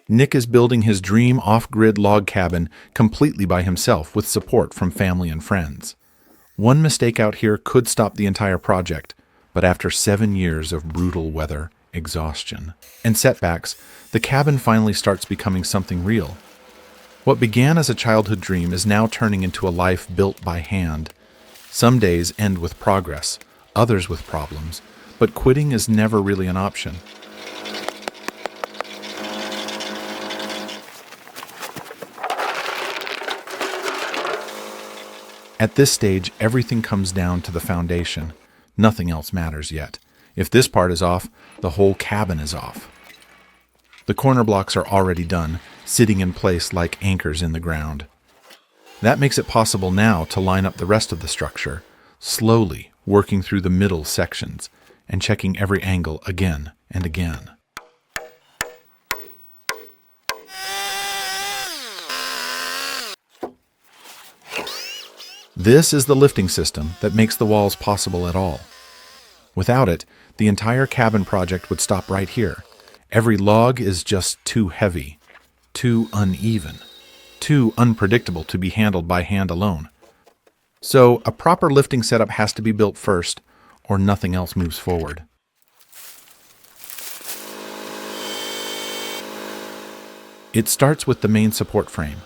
Nick is building his dream off-grid log cabin completely by himself with support from family and friends. One mistake out here could stop the entire project, but after 7 years of brutal weather, exhaustion, and setbacks, the cabin finally starts becoming something real. What began as a childhood dream is now turning into a life built by hand. Some days end with progress, others with problems, but quitting is never really an option. At this stage, everything comes down to the foundation. Nothing else matters yet. If this part is off, the whole cabin is off. The corner blocks are already done, sitting in place like anchors in the ground. That makes it possible now to line up the rest of the structure, slowly working through the middle sections and checking every angle again and again. This is the lifting system that makes the walls possible at all. Without it, the entire cabin project would stop right here. Every log is just too heavy, too uneven, too unpredictable to be handled by hand alone. So a proper lifting setup has to be built first, or nothing else moves forward. It starts with the main support frame.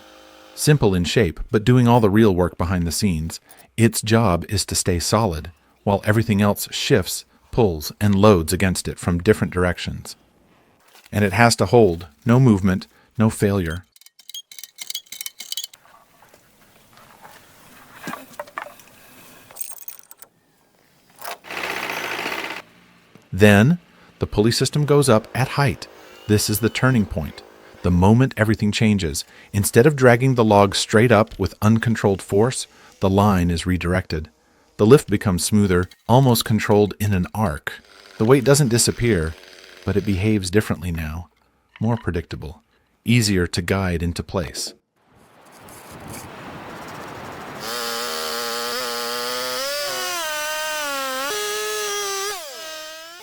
Simple in shape, but doing all the real work behind the scenes, its job is to stay solid, while everything else shifts, pulls, and loads against it from different directions. And it has to hold, no movement, no failure. Then, the pulley system goes up at height. This is the turning point. The moment everything changes, instead of dragging the log straight up with uncontrolled force, the line is redirected. The lift becomes smoother, almost controlled in an arc. The weight doesn't disappear, but it behaves differently now. More predictable, easier to guide into place.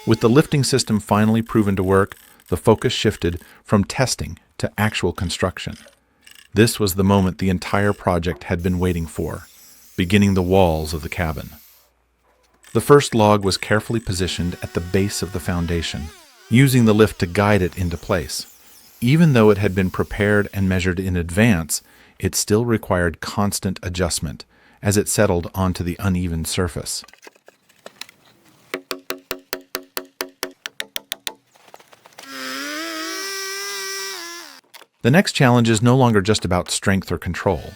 With the lifting system finally proven to work, the focus shifted from testing to actual construction. This was the moment the entire project had been waiting for, beginning the walls of the cabin. The first log was carefully positioned at the base of the foundation, using the lift to guide it into place. Even though it had been prepared and measured in advance, it still required constant adjustment as it settled onto the uneven surface. The next challenge is no longer just about strength or control.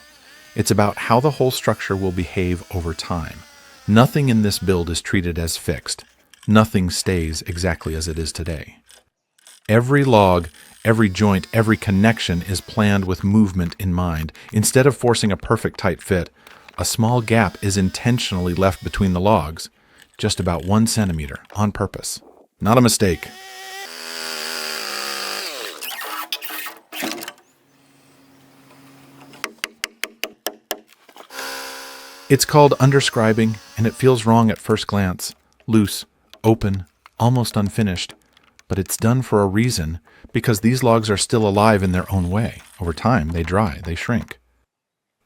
It's about how the whole structure will behave over time. Nothing in this build is treated as fixed. Nothing stays exactly as it is today. Every log, every joint, every connection is planned with movement in mind. Instead of forcing a perfect tight fit, a small gap is intentionally left between the logs, just about 1 centimeter, on purpose. Not a mistake. It's called underscribing, and it feels wrong at first glance. Loose, open, almost unfinished. But it's done for a reason, because these logs are still alive in their own way. Over time, they dry, they shrink.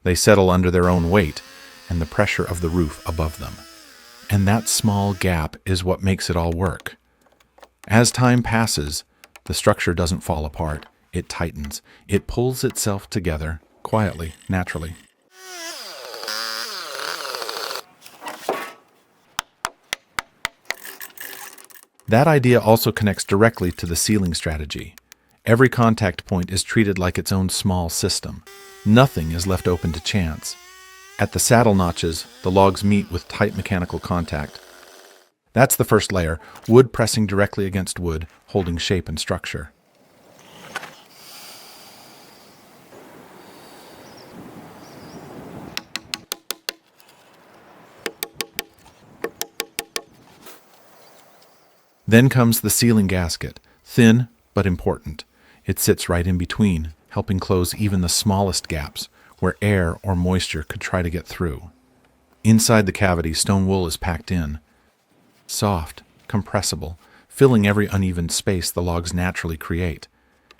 They settle under their own weight and the pressure of the roof above them. And that small gap is what makes it all work. As time passes, the structure doesn't fall apart. It tightens. It pulls itself together, quietly, naturally. That idea also connects directly to the ceiling strategy. Every contact point is treated like its own small system. Nothing is left open to chance. At the saddle notches, the logs meet with tight mechanical contact. That's the first layer, wood pressing directly against wood, holding shape and structure. Then comes the ceiling gasket, thin but important. It sits right in between, helping close even the smallest gaps where air or moisture could try to get through. Inside the cavity, stone wool is packed in. Soft, compressible, filling every uneven space the logs naturally create.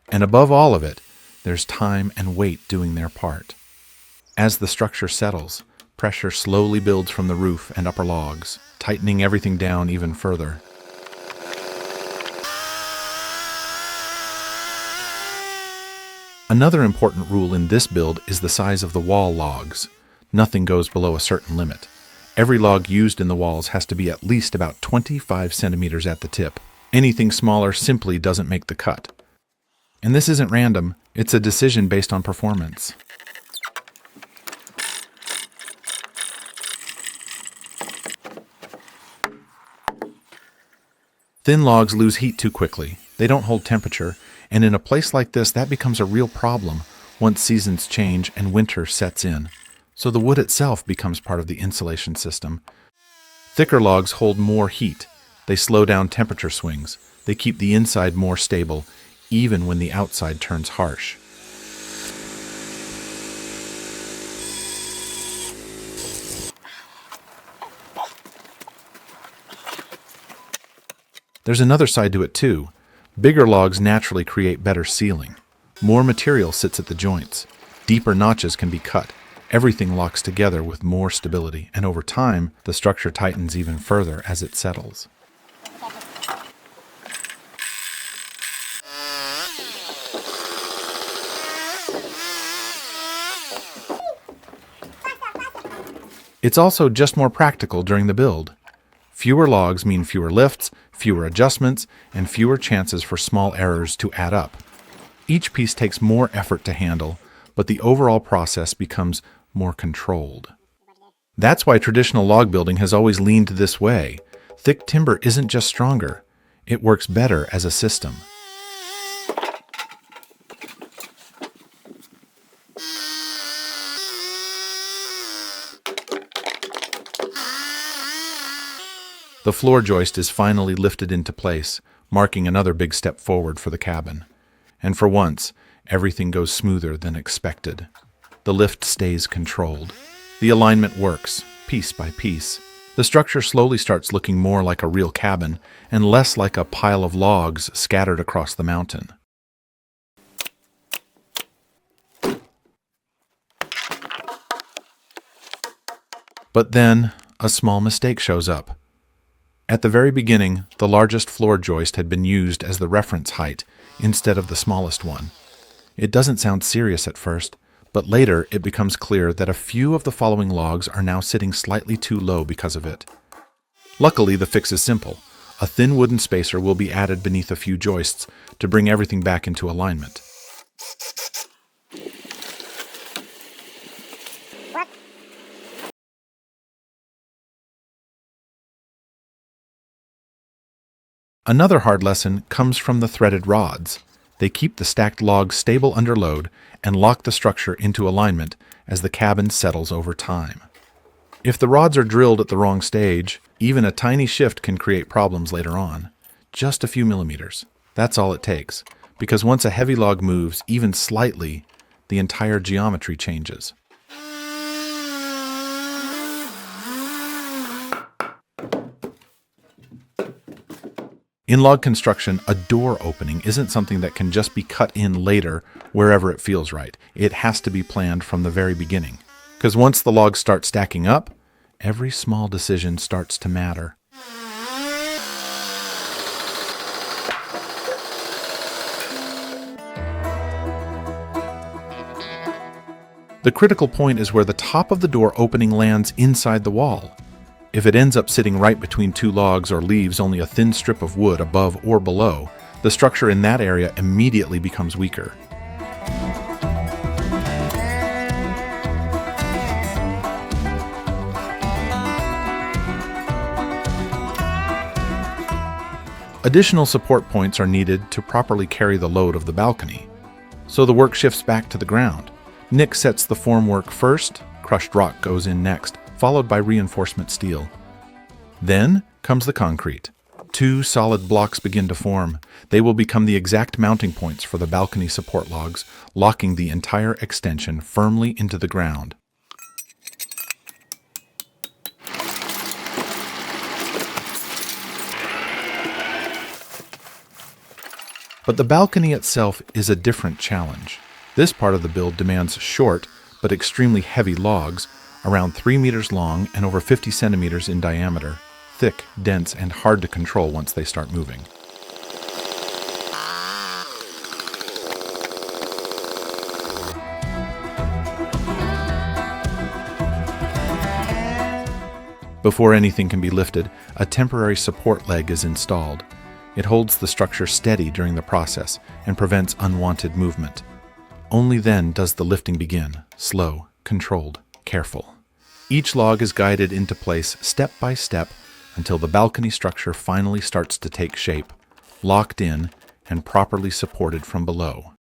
And above all of it, there's time and weight doing their part. As the structure settles, pressure slowly builds from the roof and upper logs, tightening everything down even further. Another important rule in this build is the size of the wall logs. Nothing goes below a certain limit. Every log used in the walls has to be at least about 25 centimeters at the tip. Anything smaller simply doesn't make the cut. And this isn't random, it's a decision based on performance. Thin logs lose heat too quickly. They don't hold temperature, and in a place like this, that becomes a real problem once seasons change and winter sets in. So the wood itself becomes part of the insulation system. Thicker logs hold more heat. They slow down temperature swings. They keep the inside more stable, even when the outside turns harsh. There's another side to it too. Bigger logs naturally create better sealing. More material sits at the joints. Deeper notches can be cut. Everything locks together with more stability, and over time, the structure tightens even further as it settles. It's also just more practical during the build. Fewer logs mean fewer lifts, fewer adjustments, and fewer chances for small errors to add up. Each piece takes more effort to handle, but the overall process becomes more controlled. That's why traditional log building has always leaned this way. Thick timber isn't just stronger, it works better as a system. The floor joist is finally lifted into place, marking another big step forward for the cabin. And for once, everything goes smoother than expected. The lift stays controlled. The alignment works, piece by piece. The structure slowly starts looking more like a real cabin and less like a pile of logs scattered across the mountain. But then, a small mistake shows up. At the very beginning, the largest floor joist had been used as the reference height instead of the smallest one. It doesn't sound serious at first, but later it becomes clear that a few of the following logs are now sitting slightly too low because of it. Luckily, the fix is simple. A thin wooden spacer will be added beneath a few joists to bring everything back into alignment. Another hard lesson comes from the threaded rods. They keep the stacked logs stable under load and lock the structure into alignment as the cabin settles over time. If the rods are drilled at the wrong stage, even a tiny shift can create problems later on. Just a few millimeters. That's all it takes, because once a heavy log moves, even slightly, the entire geometry changes. In log construction, a door opening isn't something that can just be cut in later wherever it feels right. It has to be planned from the very beginning. Because once the logs start stacking up, every small decision starts to matter. The critical point is where the top of the door opening lands inside the wall. If it ends up sitting right between two logs or leaves only a thin strip of wood above or below, the structure in that area immediately becomes weaker. Additional support points are needed to properly carry the load of the balcony. So the work shifts back to the ground. Nik sets the formwork first, crushed rock goes in next, followed by reinforcement steel. Then comes the concrete. Two solid blocks begin to form. They will become the exact mounting points for the balcony support logs, locking the entire extension firmly into the ground. But the balcony itself is a different challenge. This part of the build demands short but extremely heavy logs, around 3 meters long and over 50 centimeters in diameter, thick, dense, and hard to control once they start moving. Before anything can be lifted, a temporary support leg is installed. It holds the structure steady during the process and prevents unwanted movement. Only then does the lifting begin, slow, controlled, careful. Each log is guided into place step by step until the balcony structure finally starts to take shape, locked in and properly supported from below.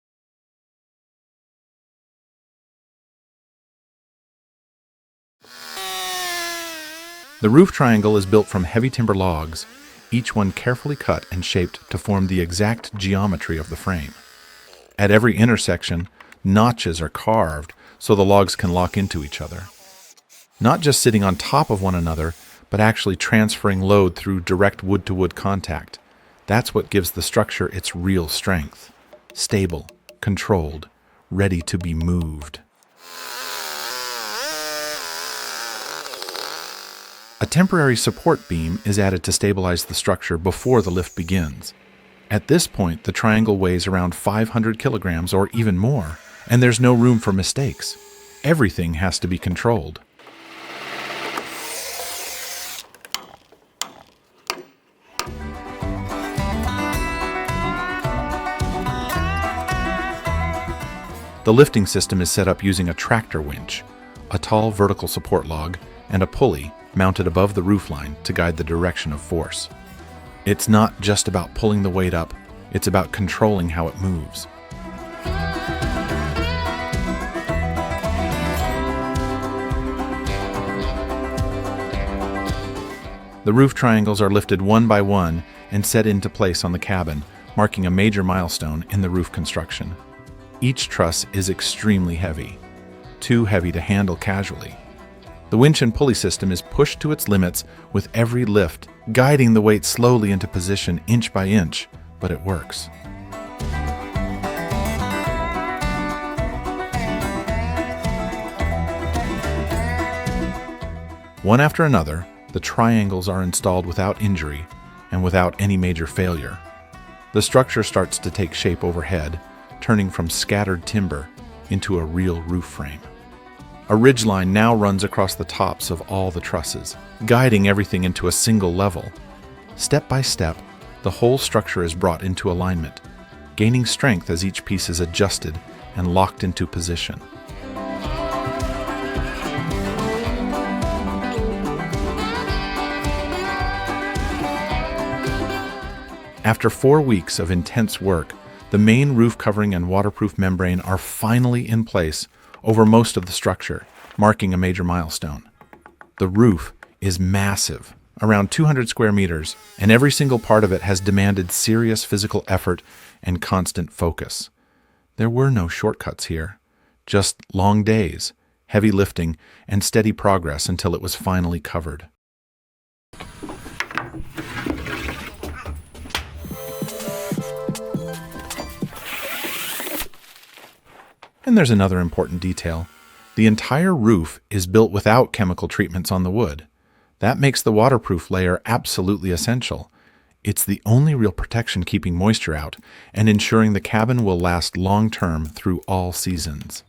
The roof triangle is built from heavy timber logs, each one carefully cut and shaped to form the exact geometry of the frame. At every intersection, notches are carved so the logs can lock into each other. Not just sitting on top of one another, but actually transferring load through direct wood-to-wood contact. That's what gives the structure its real strength. Stable, controlled, ready to be moved. A temporary support beam is added to stabilize the structure before the lift begins. At this point, the triangle weighs around 500 kilograms or even more, and there's no room for mistakes. Everything has to be controlled. The lifting system is set up using a tractor winch, a tall vertical support log, and a pulley mounted above the roofline to guide the direction of force. It's not just about pulling the weight up, it's about controlling how it moves. The roof triangles are lifted one by one and set into place on the cabin, marking a major milestone in the roof construction. Each truss is extremely heavy, too heavy to handle casually. The winch and pulley system is pushed to its limits with every lift, guiding the weight slowly into position inch by inch, but it works. One after another, the triangles are installed without injury and without any major failure. The structure starts to take shape overhead, turning from scattered timber into a real roof frame. A ridgeline now runs across the tops of all the trusses, guiding everything into a single level. Step by step, the whole structure is brought into alignment, gaining strength as each piece is adjusted and locked into position. After 4 weeks of intense work, the main roof covering and waterproof membrane are finally in place over most of the structure, marking a major milestone. The roof is massive, around 200 square meters, and every single part of it has demanded serious physical effort and constant focus. There were no shortcuts here, just long days, heavy lifting, and steady progress until it was finally covered. And there's another important detail. The entire roof is built without chemical treatments on the wood. That makes the waterproof layer absolutely essential. It's the only real protection keeping moisture out and ensuring the cabin will last long-term through all seasons.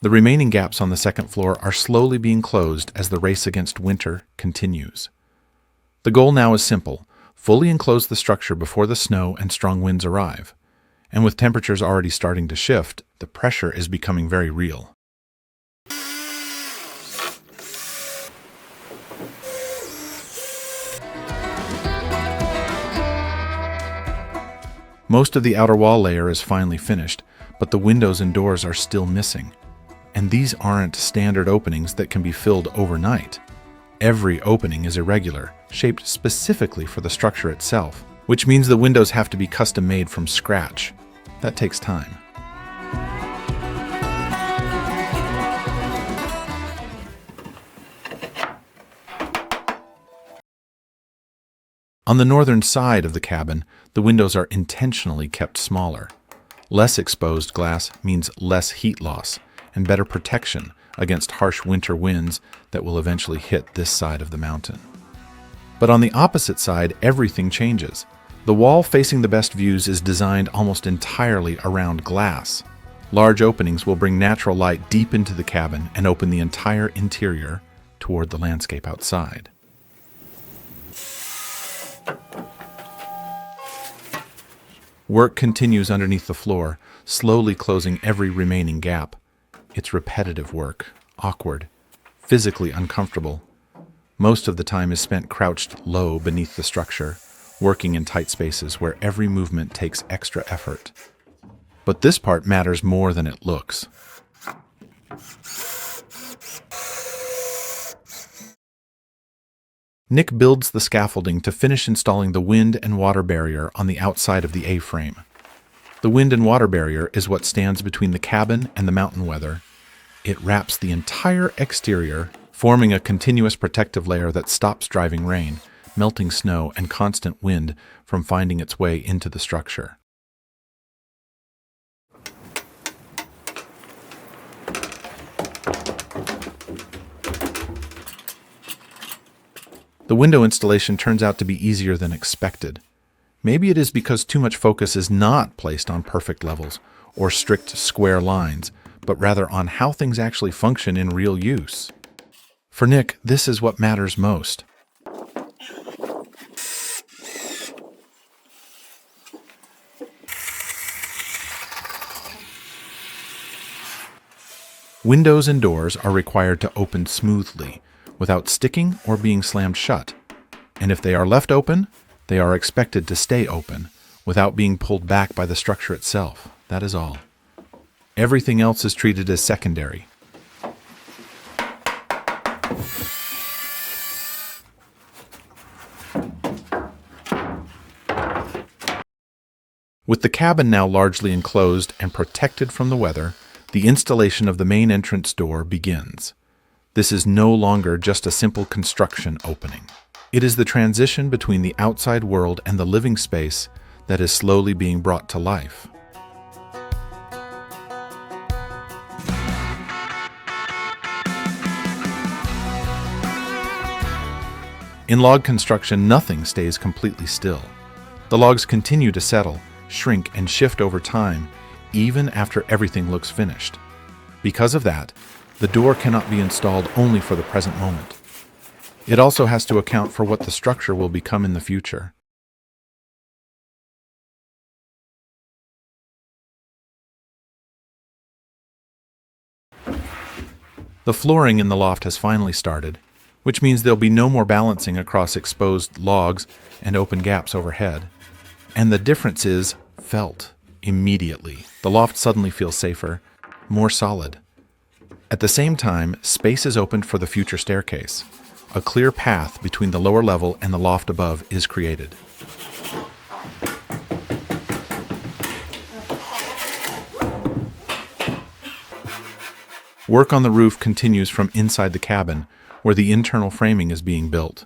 The remaining gaps on the second floor are slowly being closed as the race against winter continues. The goal now is simple: fully enclose the structure before the snow and strong winds arrive. And with temperatures already starting to shift, the pressure is becoming very real. Most of the outer wall layer is finally finished, but the windows and doors are still missing. And these aren't standard openings that can be filled overnight. Every opening is irregular, shaped specifically for the structure itself, which means the windows have to be custom made from scratch. That takes time. On the northern side of the cabin, the windows are intentionally kept smaller. Less exposed glass means less heat loss and better protection against harsh winter winds that will eventually hit this side of the mountain. But on the opposite side, everything changes. The wall facing the best views is designed almost entirely around glass. Large openings will bring natural light deep into the cabin and open the entire interior toward the landscape outside. Work continues underneath the floor, slowly closing every remaining gap. It's repetitive work, awkward, physically uncomfortable. Most of the time is spent crouched low beneath the structure, working in tight spaces where every movement takes extra effort. But this part matters more than it looks. Nik builds the scaffolding to finish installing the wind and water barrier on the outside of the A-frame. The wind and water barrier is what stands between the cabin and the mountain weather. It wraps the entire exterior, forming a continuous protective layer that stops driving rain, melting snow, and constant wind from finding its way into the structure. The window installation turns out to be easier than expected. Maybe it is because too much focus is not placed on perfect levels or strict square lines, but rather on how things actually function in real use. For Nik, this is what matters most. Windows and doors are required to open smoothly, without sticking or being slammed shut. And if they are left open, they are expected to stay open, without being pulled back by the structure itself. That is all. Everything else is treated as secondary. With the cabin now largely enclosed and protected from the weather, the installation of the main entrance door begins. This is no longer just a simple construction opening. It is the transition between the outside world and the living space that is slowly being brought to life. In log construction, nothing stays completely still. The logs continue to settle, shrink, and shift over time, even after everything looks finished. Because of that, the door cannot be installed only for the present moment. It also has to account for what the structure will become in the future. The flooring in the loft has finally started, which means there'll be no more balancing across exposed logs and open gaps overhead. And the difference is felt immediately. The loft suddenly feels safer, more solid. At the same time, space is opened for the future staircase. A clear path between the lower level and the loft above is created. Work on the roof continues from inside the cabin, where the internal framing is being built.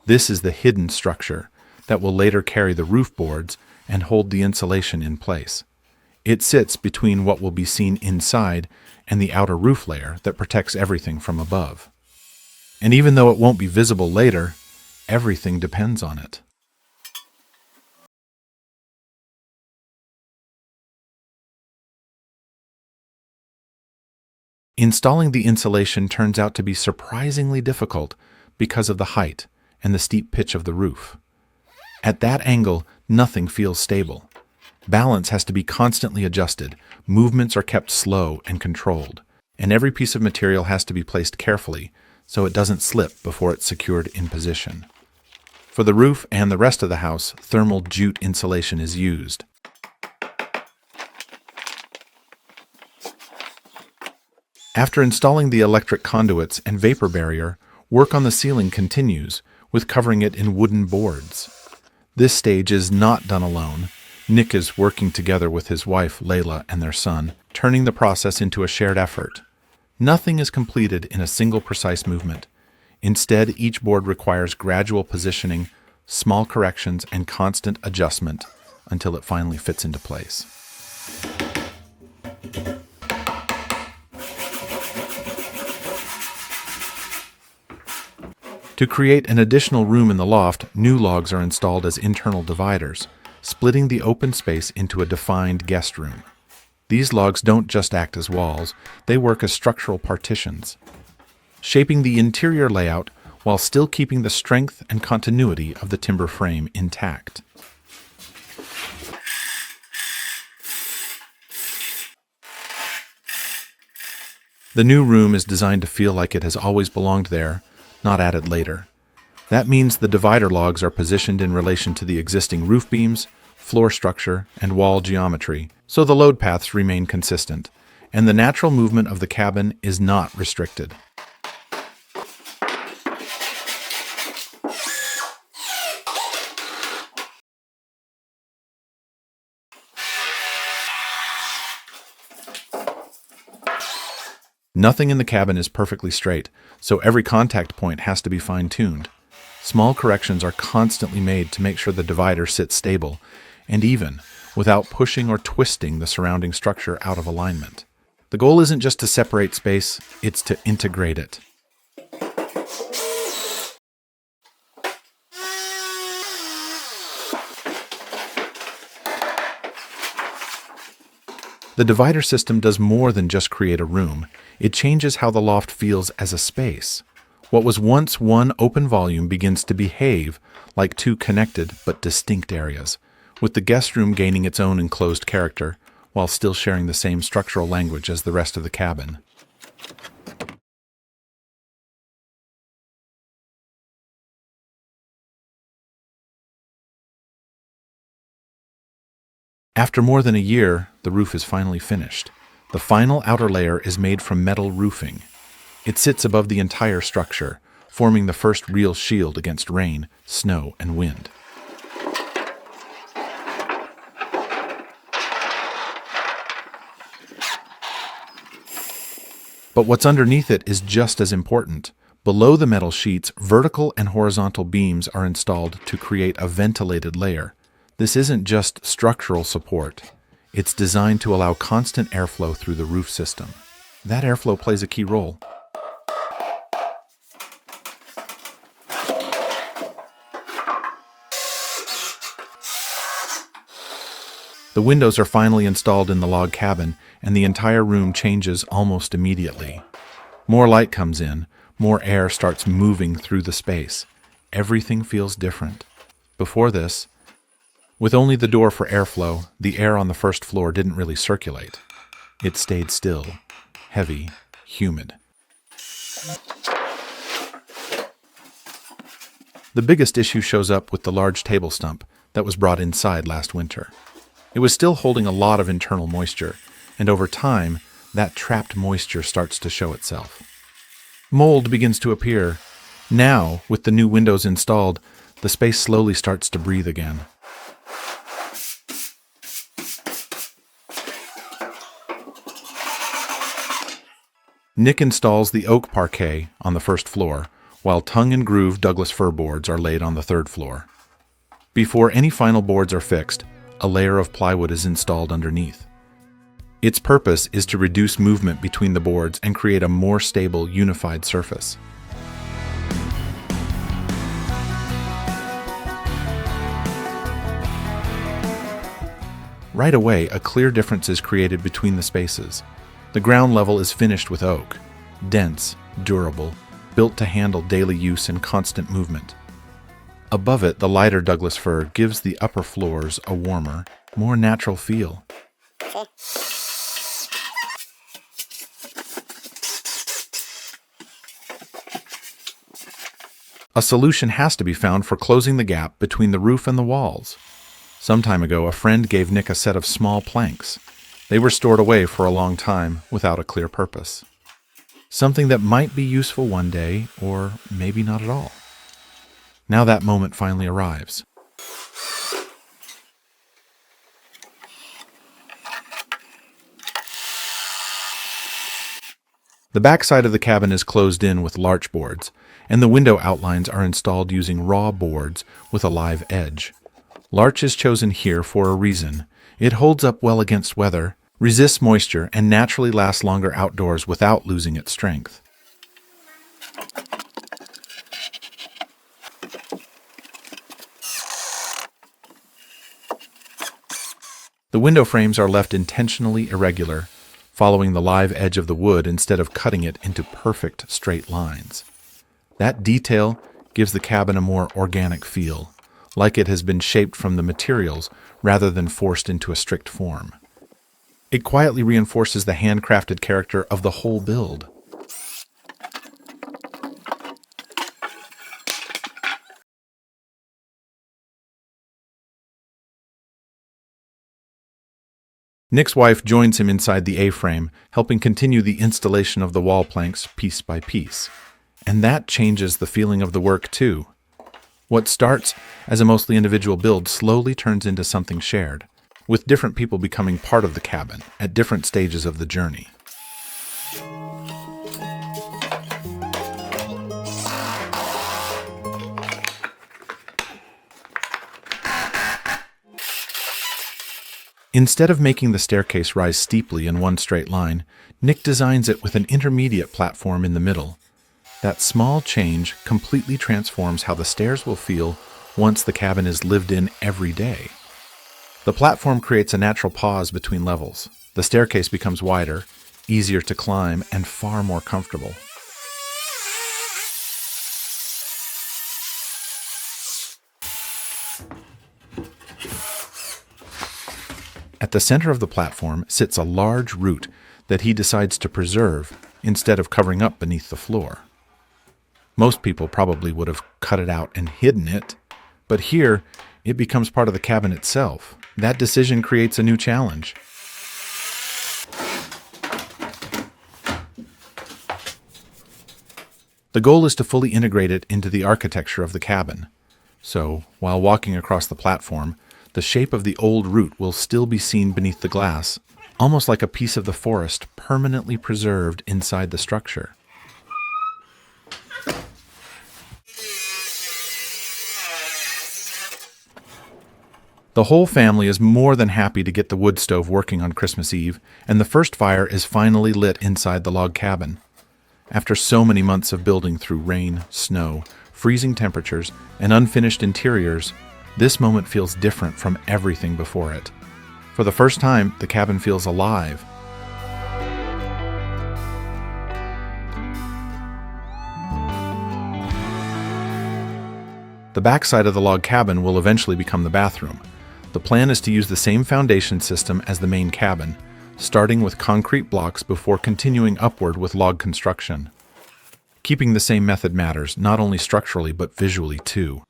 This is the hidden structure that will later carry the roof boards and hold the insulation in place. It sits between what will be seen inside and the outer roof layer that protects everything from above. And even though it won't be visible later, everything depends on it. Installing the insulation turns out to be surprisingly difficult because of the height and the steep pitch of the roof. At that angle, nothing feels stable. Balance has to be constantly adjusted, movements are kept slow and controlled, and every piece of material has to be placed carefully so it doesn't slip before it's secured in position. For the roof and the rest of the house, thermal jute insulation is used. After installing the electric conduits and vapor barrier, work on the ceiling continues, with covering it in wooden boards. This stage is not done alone. Nik is working together with his wife, Layla, and their son, turning the process into a shared effort. Nothing is completed in a single precise movement. Instead, each board requires gradual positioning, small corrections, and constant adjustment until it finally fits into place. To create an additional room in the loft, new logs are installed as internal dividers, splitting the open space into a defined guest room. These logs don't just act as walls, they work as structural partitions, shaping the interior layout while still keeping the strength and continuity of the timber frame intact. The new room is designed to feel like it has always belonged there, not added later. That means the divider logs are positioned in relation to the existing roof beams, floor structure, and wall geometry, so the load paths remain consistent, and the natural movement of the cabin is not restricted. Nothing in the cabin is perfectly straight, so every contact point has to be fine-tuned. Small corrections are constantly made to make sure the divider sits stable and even, without pushing or twisting the surrounding structure out of alignment. The goal isn't just to separate space, it's to integrate it. The divider system does more than just create a room. It changes how the loft feels as a space. What was once one open volume begins to behave like two connected but distinct areas, with the guest room gaining its own enclosed character while still sharing the same structural language as the rest of the cabin. After more than a year, the roof is finally finished. The final outer layer is made from metal roofing. It sits above the entire structure, forming the first real shield against rain, snow, and wind. But what's underneath it is just as important. Below the metal sheets, vertical and horizontal beams are installed to create a ventilated layer. This isn't just structural support. It's designed to allow constant airflow through the roof system. That airflow plays a key role. The windows are finally installed in the log cabin, and the entire room changes almost immediately. More light comes in, more air starts moving through the space. Everything feels different. Before this, with only the door for airflow, the air on the first floor didn't really circulate. It stayed still, heavy, humid. The biggest issue shows up with the large table stump that was brought inside last winter. It was still holding a lot of internal moisture, and over time, that trapped moisture starts to show itself. Mold begins to appear. Now, with the new windows installed, the space slowly starts to breathe again. Nik installs the oak parquet on the first floor, while tongue and groove Douglas fir boards are laid on the third floor. Before any final boards are fixed, a layer of plywood is installed underneath. Its purpose is to reduce movement between the boards and create a more stable, unified surface. Right away, a clear difference is created between the spaces. The ground level is finished with oak, dense, durable, built to handle daily use and constant movement. Above it, the lighter Douglas fir gives the upper floors a warmer, more natural feel. A solution has to be found for closing the gap between the roof and the walls. Some time ago, a friend gave Nik a set of small planks. They were stored away for a long time without a clear purpose. Something that might be useful one day, or maybe not at all. Now that moment finally arrives. The back side of the cabin is closed in with larch boards, and the window outlines are installed using raw boards with a live edge. Larch is chosen here for a reason. It holds up well against weather, resists moisture, and naturally lasts longer outdoors without losing its strength. The window frames are left intentionally irregular, following the live edge of the wood instead of cutting it into perfect straight lines. That detail gives the cabin a more organic feel, like it has been shaped from the materials rather than forced into a strict form. It quietly reinforces the handcrafted character of the whole build. Nick's wife joins him inside the A-frame, helping continue the installation of the wall planks piece by piece. And that changes the feeling of the work too. What starts as a mostly individual build slowly turns into something shared, with different people becoming part of the cabin at different stages of the journey. Instead of making the staircase rise steeply in one straight line, Nik designs it with an intermediate platform in the middle. That small change completely transforms how the stairs will feel once the cabin is lived in every day. The platform creates a natural pause between levels. The staircase becomes wider, easier to climb, and far more comfortable. At the center of the platform sits a large root that he decides to preserve instead of covering up beneath the floor. Most people probably would have cut it out and hidden it, but here it becomes part of the cabin itself. That decision creates a new challenge. The goal is to fully integrate it into the architecture of the cabin. So, while walking across the platform, the shape of the old root will still be seen beneath the glass, almost like a piece of the forest permanently preserved inside the structure. The whole family is more than happy to get the wood stove working on Christmas Eve, and the first fire is finally lit inside the log cabin. After so many months of building through rain, snow, freezing temperatures, and unfinished interiors, this moment feels different from everything before it. For the first time, the cabin feels alive. The backside of the log cabin will eventually become the bathroom. The plan is to use the same foundation system as the main cabin, starting with concrete blocks before continuing upward with log construction. Keeping the same method matters, not only structurally but visually too.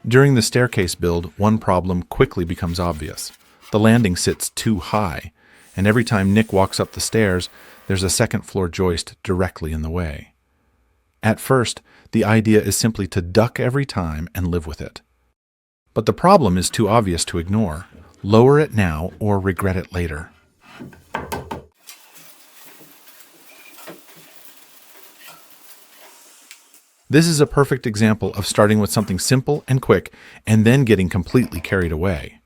During the staircase build, one problem quickly becomes obvious. The landing sits too high, and every time Nik walks up the stairs, there's a second floor joist directly in the way. At first, the idea is simply to duck every time and live with it. But the problem is too obvious to ignore. Lower it now or regret it later. This is a perfect example of starting with something simple and quick and then getting completely carried away.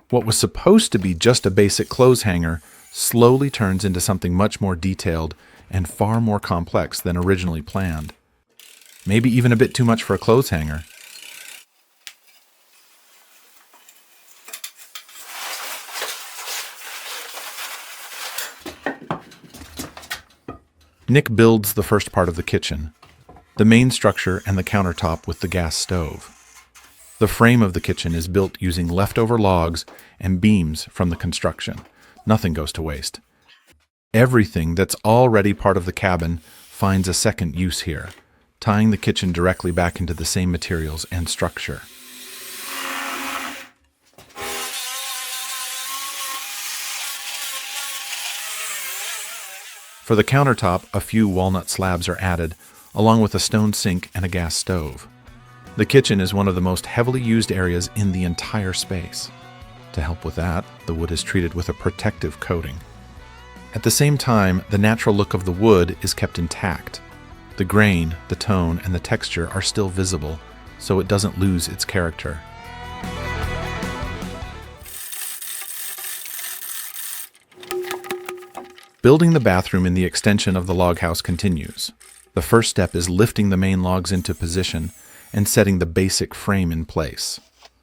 What was supposed to be just a basic clothes hanger slowly turns into something much more detailed and far more complex than originally planned. Maybe even a bit too much for a clothes hanger. Nik builds the first part of the kitchen, the main structure and the countertop with the gas stove. The frame of the kitchen is built using leftover logs and beams from the construction. Nothing goes to waste. Everything that's already part of the cabin finds a second use here, tying the kitchen directly back into the same materials and structure. For the countertop, a few walnut slabs are added, along with a stone sink and a gas stove. The kitchen is one of the most heavily used areas in the entire space. To help with that, the wood is treated with a protective coating. At the same time, the natural look of the wood is kept intact. The grain, the tone, and the texture are still visible, so it doesn't lose its character. Building the bathroom in the extension of the log house continues. The first step is lifting the main logs into position and setting the basic frame in place.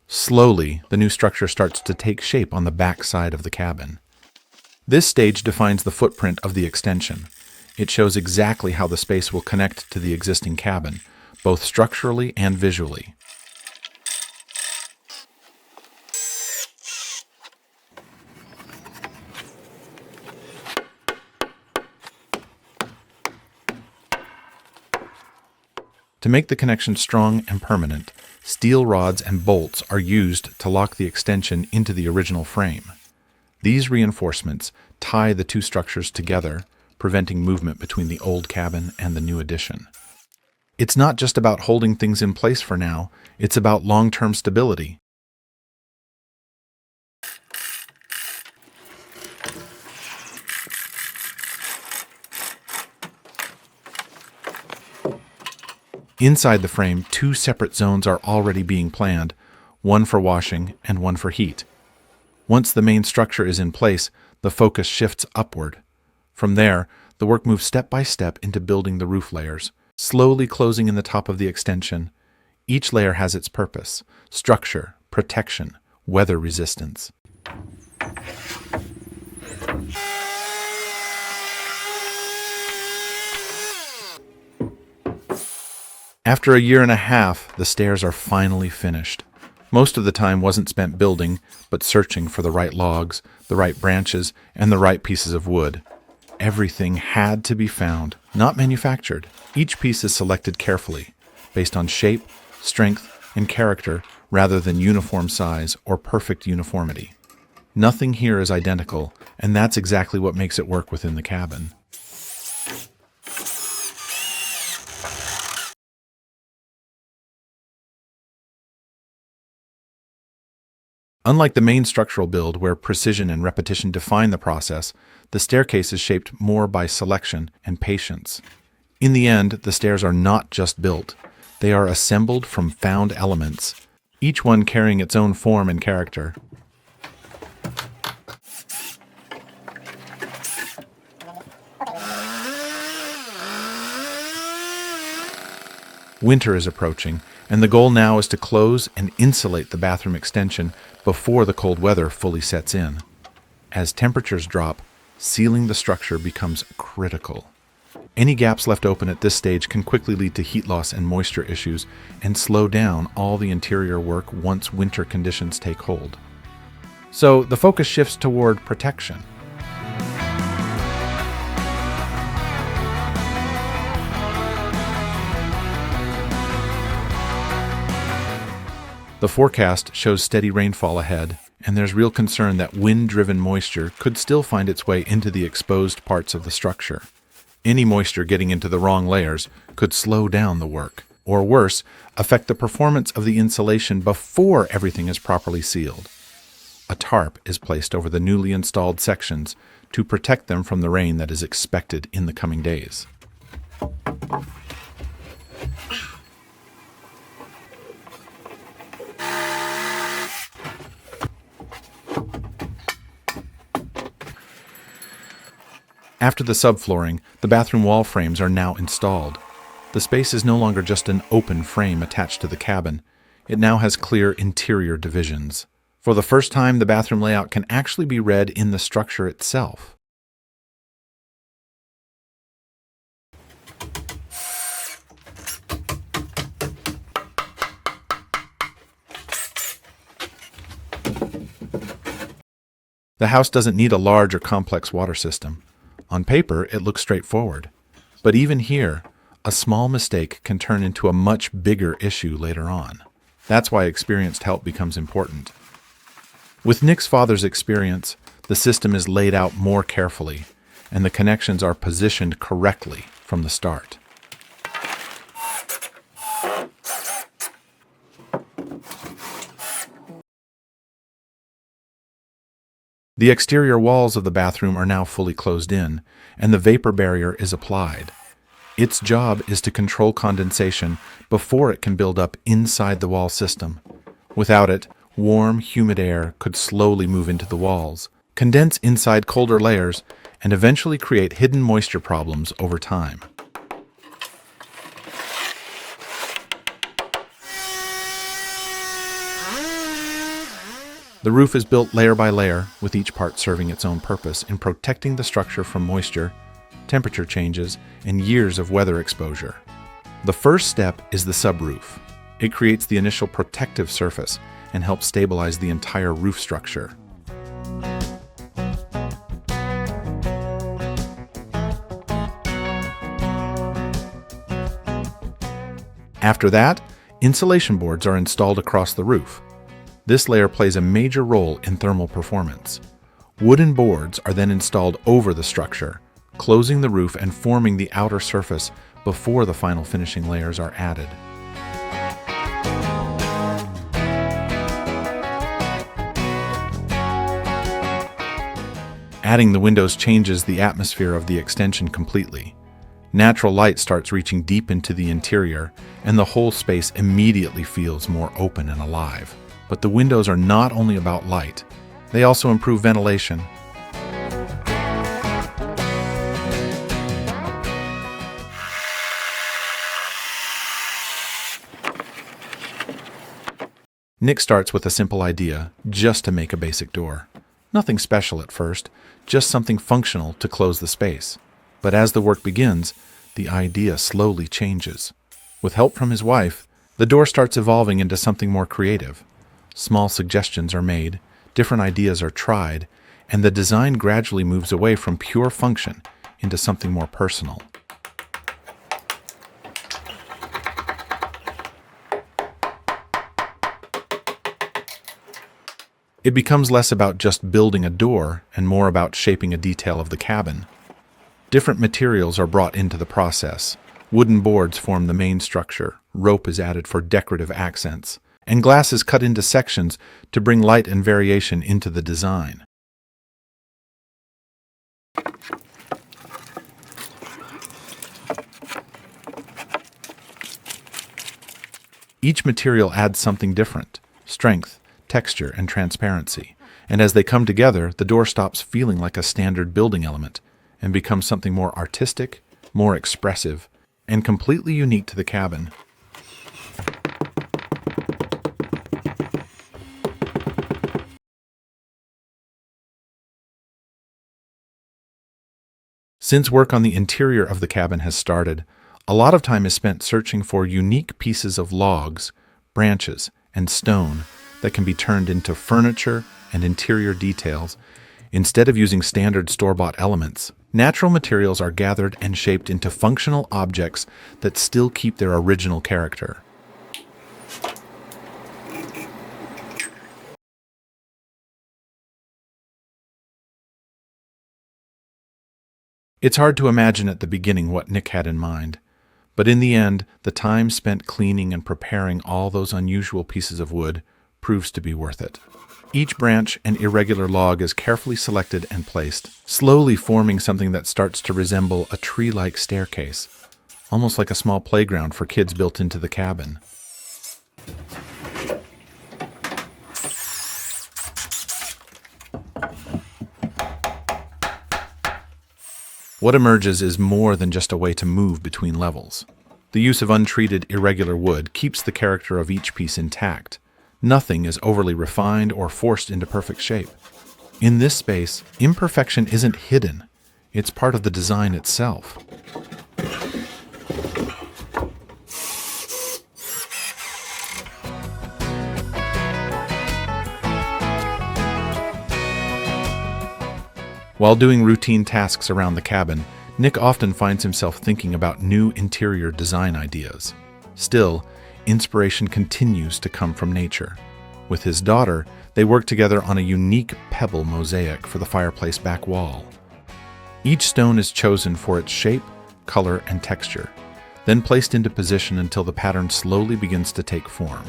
Slowly, the new structure starts to take shape on the back side of the cabin. This stage defines the footprint of the extension. It shows exactly how the space will connect to the existing cabin, both structurally and visually. To make the connection strong and permanent, steel rods and bolts are used to lock the extension into the original frame. These reinforcements tie the two structures together, preventing movement between the old cabin and the new addition. It's not just about holding things in place for now, it's about long-term stability. Inside the frame, two separate zones are already being planned, one for washing and one for heat. Once the main structure is in place, the focus shifts upward. From there, the work moves step by step into building the roof layers, slowly closing in the top of the extension. Each layer has its purpose: structure, protection, weather resistance. After a year and a half, the stairs are finally finished. Most of the time wasn't spent building, but searching for the right logs, the right branches, and the right pieces of wood. Everything had to be found, not manufactured. Each piece is selected carefully, based on shape, strength, and character, rather than uniform size or perfect uniformity. Nothing here is identical, and that's exactly what makes it work within the cabin. Unlike the main structural build, where precision and repetition define the process, the staircase is shaped more by selection and patience. In the end, the stairs are not just built. They are assembled from found elements, each one carrying its own form and character. Winter is approaching, and the goal now is to close and insulate the bathroom extension before the cold weather fully sets in. As temperatures drop, sealing the structure becomes critical. Any gaps left open at this stage can quickly lead to heat loss and moisture issues and slow down all the interior work once winter conditions take hold. So the focus shifts toward protection. The forecast shows steady rainfall ahead, and there's real concern that wind-driven moisture could still find its way into the exposed parts of the structure. Any moisture getting into the wrong layers could slow down the work, or worse, affect the performance of the insulation before everything is properly sealed. A tarp is placed over the newly installed sections to protect them from the rain that is expected in the coming days. After the subflooring, the bathroom wall frames are now installed. The space is no longer just an open frame attached to the cabin. It now has clear interior divisions. For the first time, the bathroom layout can actually be read in the structure itself. The house doesn't need a large or complex water system. On paper, it looks straightforward. But even here, a small mistake can turn into a much bigger issue later on. That's why experienced help becomes important. With Nik's father's experience, the system is laid out more carefully, and the connections are positioned correctly from the start. The exterior walls of the bathroom are now fully closed in, and the vapor barrier is applied. Its job is to control condensation before it can build up inside the wall system. Without it, warm, humid air could slowly move into the walls, condense inside colder layers, and eventually create hidden moisture problems over time. The roof is built layer by layer, with each part serving its own purpose in protecting the structure from moisture, temperature changes, and years of weather exposure. The first step is the subroof. It creates the initial protective surface and helps stabilize the entire roof structure. After that, insulation boards are installed across the roof. This layer plays a major role in thermal performance. Wooden boards are then installed over the structure, closing the roof and forming the outer surface before the final finishing layers are added. Adding the windows changes the atmosphere of the extension completely. Natural light starts reaching deep into the interior, and the whole space immediately feels more open and alive. But the windows are not only about light, they also improve ventilation. Nik starts with a simple idea, just to make a basic door. Nothing special at first, just something functional to close the space. But as the work begins, the idea slowly changes. With help from his wife, the door starts evolving into something more creative. Small suggestions are made, different ideas are tried, and the design gradually moves away from pure function into something more personal. It becomes less about just building a door and more about shaping a detail of the cabin. Different materials are brought into the process. Wooden boards form the main structure, rope is added for decorative accents, and glass is cut into sections to bring light and variation into the design. Each material adds something different: strength, texture, and transparency. And as they come together, the door stops feeling like a standard building element and becomes something more artistic, more expressive, and completely unique to the cabin. Since work on the interior of the cabin has started, a lot of time is spent searching for unique pieces of logs, branches, and stone that can be turned into furniture and interior details. Instead of using standard store-bought elements, natural materials are gathered and shaped into functional objects that still keep their original character. It's hard to imagine at the beginning what Nik had in mind, but in the end, the time spent cleaning and preparing all those unusual pieces of wood proves to be worth it. Each branch and irregular log is carefully selected and placed, slowly forming something that starts to resemble a tree-like staircase, almost like a small playground for kids built into the cabin. What emerges is more than just a way to move between levels. The use of untreated, irregular wood keeps the character of each piece intact. Nothing is overly refined or forced into perfect shape. In this space, imperfection isn't hidden. It's part of the design itself. While doing routine tasks around the cabin, Nik often finds himself thinking about new interior design ideas. Still, inspiration continues to come from nature. With his daughter, they work together on a unique pebble mosaic for the fireplace back wall. Each stone is chosen for its shape, color, and texture, then placed into position until the pattern slowly begins to take form.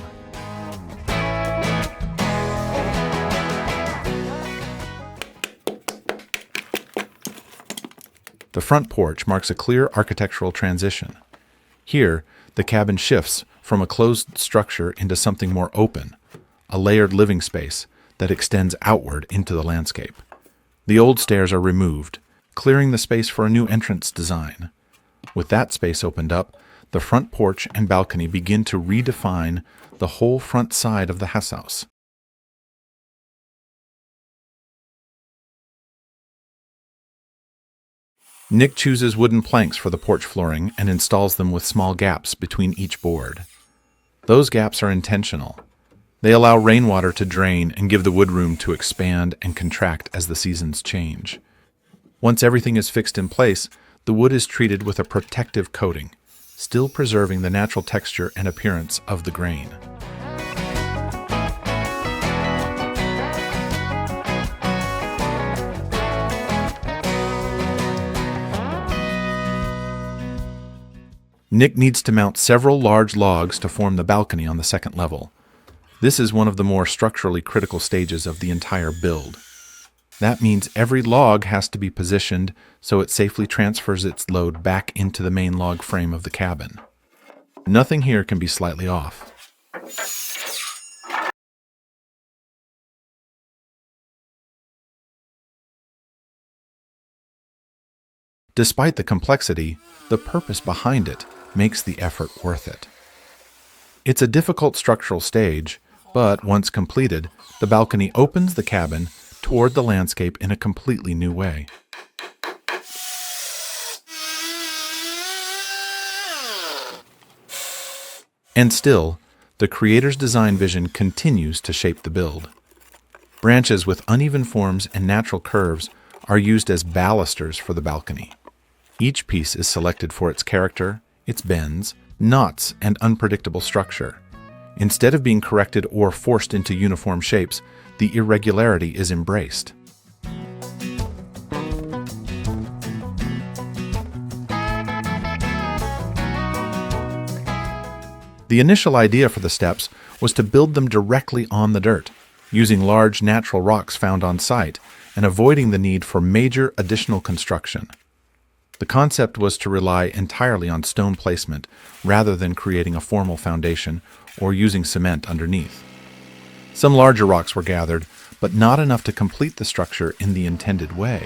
The front porch marks a clear architectural transition. Here, the cabin shifts from a closed structure into something more open, a layered living space that extends outward into the landscape. The old stairs are removed, clearing the space for a new entrance design. With that space opened up, the front porch and balcony begin to redefine the whole front side of the house. Nik chooses wooden planks for the porch flooring and installs them with small gaps between each board. Those gaps are intentional. They allow rainwater to drain and give the wood room to expand and contract as the seasons change. Once everything is fixed in place, the wood is treated with a protective coating, still preserving the natural texture and appearance of the grain. Nik needs to mount several large logs to form the balcony on the second level. This is one of the more structurally critical stages of the entire build. That means every log has to be positioned so it safely transfers its load back into the main log frame of the cabin. Nothing here can be slightly off. Despite the complexity, the purpose behind it makes the effort worth it. It's a difficult structural stage, but once completed, the balcony opens the cabin toward the landscape in a completely new way. And still, the creator's design vision continues to shape the build. Branches with uneven forms and natural curves are used as balusters for the balcony. Each piece is selected for its character, its bends, knots, and unpredictable structure. Instead of being corrected or forced into uniform shapes, the irregularity is embraced. The initial idea for the steps was to build them directly on the dirt, using large natural rocks found on site and avoiding the need for major additional construction. The concept was to rely entirely on stone placement rather than creating a formal foundation or using cement underneath. Some larger rocks were gathered, but not enough to complete the structure in the intended way.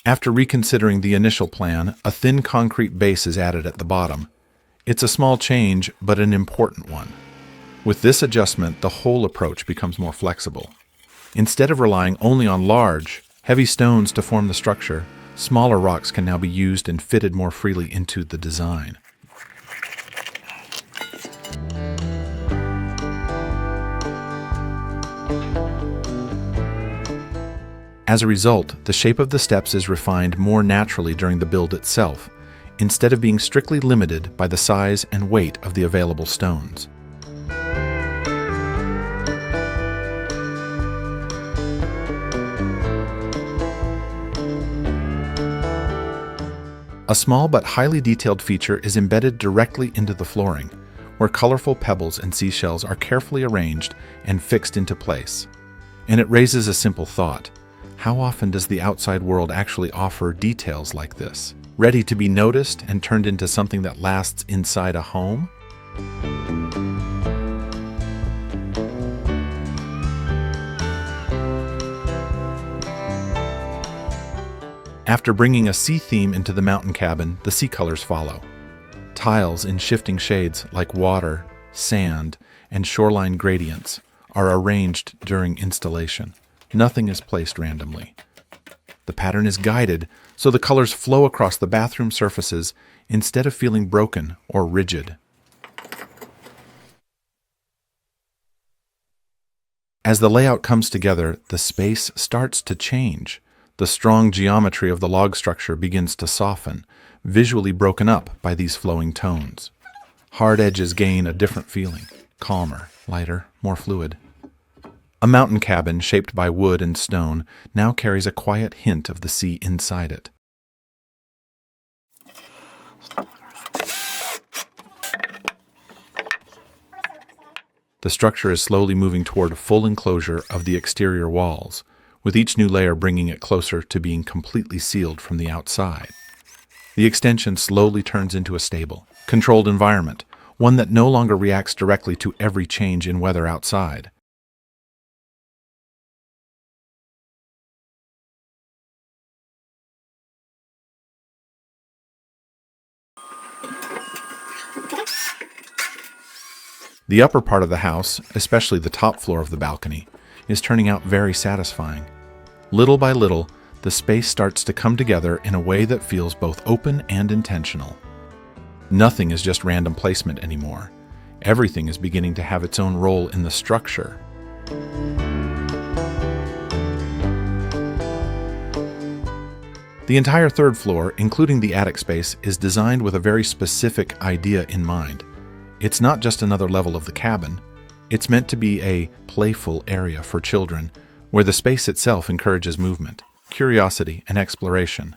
After reconsidering the initial plan, a thin concrete base is added at the bottom. It's a small change, but an important one. With this adjustment, the whole approach becomes more flexible. Instead of relying only on large, heavy stones to form the structure, smaller rocks can now be used and fitted more freely into the design. As a result, the shape of the steps is refined more naturally during the build itself, instead of being strictly limited by the size and weight of the available stones. A small but highly detailed feature is embedded directly into the flooring, where colorful pebbles and seashells are carefully arranged and fixed into place. And it raises a simple thought. How often does the outside world actually offer details like this, ready to be noticed and turned into something that lasts inside a home? After bringing a sea theme into the mountain cabin, the sea colors follow. Tiles in shifting shades like water, sand, and shoreline gradients are arranged during installation. Nothing is placed randomly. The pattern is guided so the colors flow across the bathroom surfaces instead of feeling broken or rigid. As the layout comes together, the space starts to change. The strong geometry of the log structure begins to soften, visually broken up by these flowing tones. Hard edges gain a different feeling, calmer, lighter, more fluid. A mountain cabin shaped by wood and stone now carries a quiet hint of the sea inside it. The The structure is slowly moving toward full enclosure of the exterior walls, with each new layer bringing it closer to being completely sealed from the outside. The extension slowly turns into a stable, controlled environment, one that no longer reacts directly to every change in weather outside. The upper part of the house, especially the top floor of the balcony, is turning out very satisfying. Little by little, the space starts to come together in a way that feels both open and intentional. Nothing is just random placement anymore. Everything is beginning to have its own role in the structure. The entire third floor, including the attic space, is designed with a very specific idea in mind. It's not just another level of the cabin. It's meant to be a playful area for children, where the space itself encourages movement, curiosity, and exploration.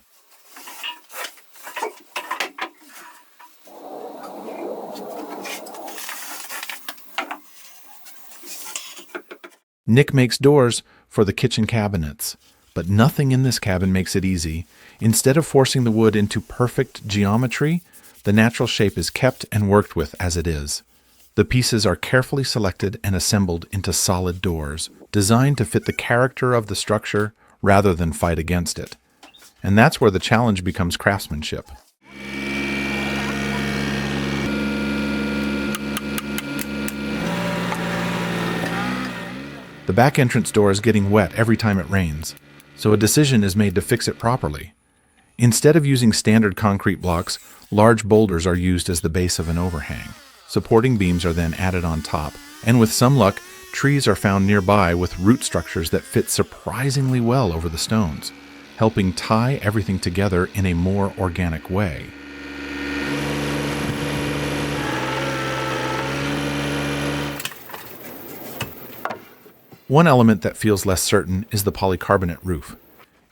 Nik makes doors for the kitchen cabinets, but nothing in this cabin makes it easy. Instead of forcing the wood into perfect geometry, the natural shape is kept and worked with as it is. The pieces are carefully selected and assembled into solid doors, designed to fit the character of the structure rather than fight against it. And that's where the challenge becomes craftsmanship. The back entrance door is getting wet every time it rains, so a decision is made to fix it properly. Instead of using standard concrete blocks, large boulders are used as the base of an overhang. Supporting beams are then added on top, and with some luck, trees are found nearby with root structures that fit surprisingly well over the stones, helping tie everything together in a more organic way. One element that feels less certain is the polycarbonate roof.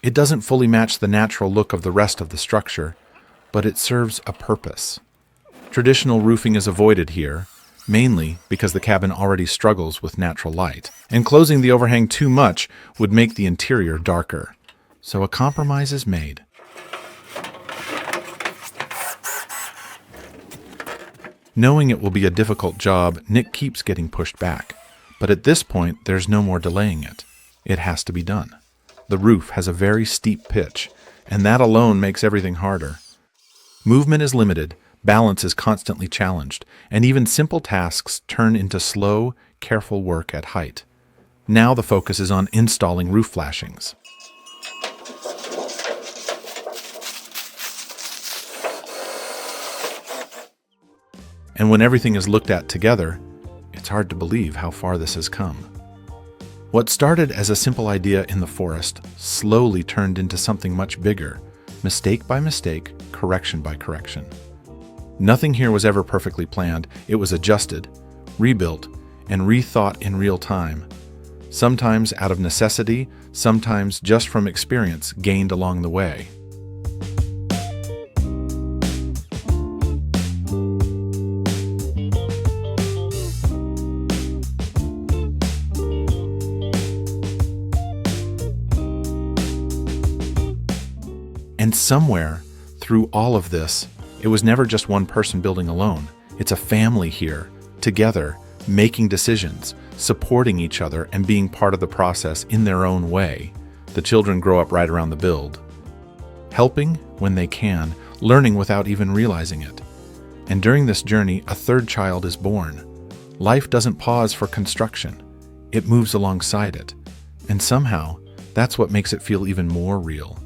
It doesn't fully match the natural look of the rest of the structure, but it serves a purpose. Traditional roofing is avoided here, mainly because the cabin already struggles with natural light, and closing the overhang too much would make the interior darker. So a compromise is made. Knowing it will be a difficult job, Nik keeps getting pushed back. But at this point, there's no more delaying it. It has to be done. The roof has a very steep pitch, and that alone makes everything harder. Movement is limited, balance is constantly challenged, and even simple tasks turn into slow, careful work at height. Now the focus is on installing roof flashings. And when everything is looked at together, it's hard to believe how far this has come. What started as a simple idea in the forest slowly turned into something much bigger, mistake by mistake, correction by correction. Nothing here was ever perfectly planned. It was adjusted, rebuilt, and rethought in real time. Sometimes out of necessity, sometimes just from experience gained along the way. And somewhere, through all of this, it was never just one person building alone. It's a family here, together, making decisions, supporting each other, and being part of the process in their own way. The children grow up right around the build, helping when they can, learning without even realizing it. And during this journey, a third child is born. Life doesn't pause for construction. It moves alongside it. And somehow, that's what makes it feel even more real.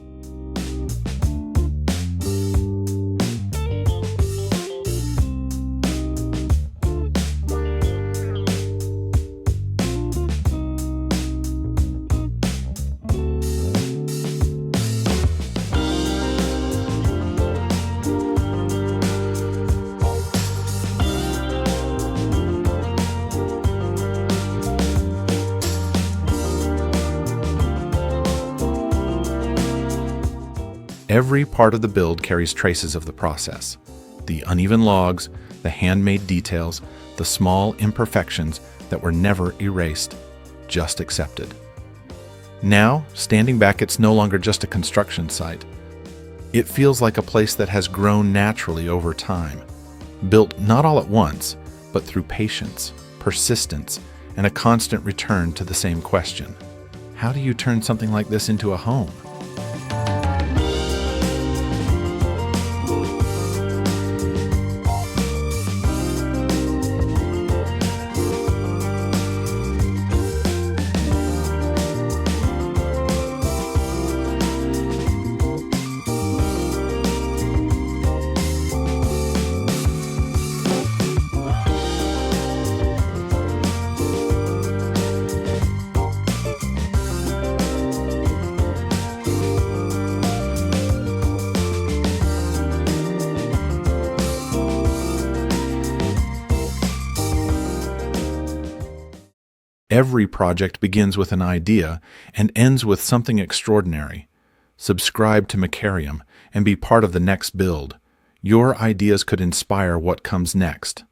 Every part of the build carries traces of the process. The uneven logs, the handmade details, the small imperfections that were never erased, just accepted. Now, standing back, it's no longer just a construction site. It feels like a place that has grown naturally over time, built not all at once, but through patience, persistence, and a constant return to the same question. How do you turn something like this into a home? Every project begins with an idea and ends with something extraordinary. Subscribe to Macarium and be part of the next build. Your ideas could inspire what comes next.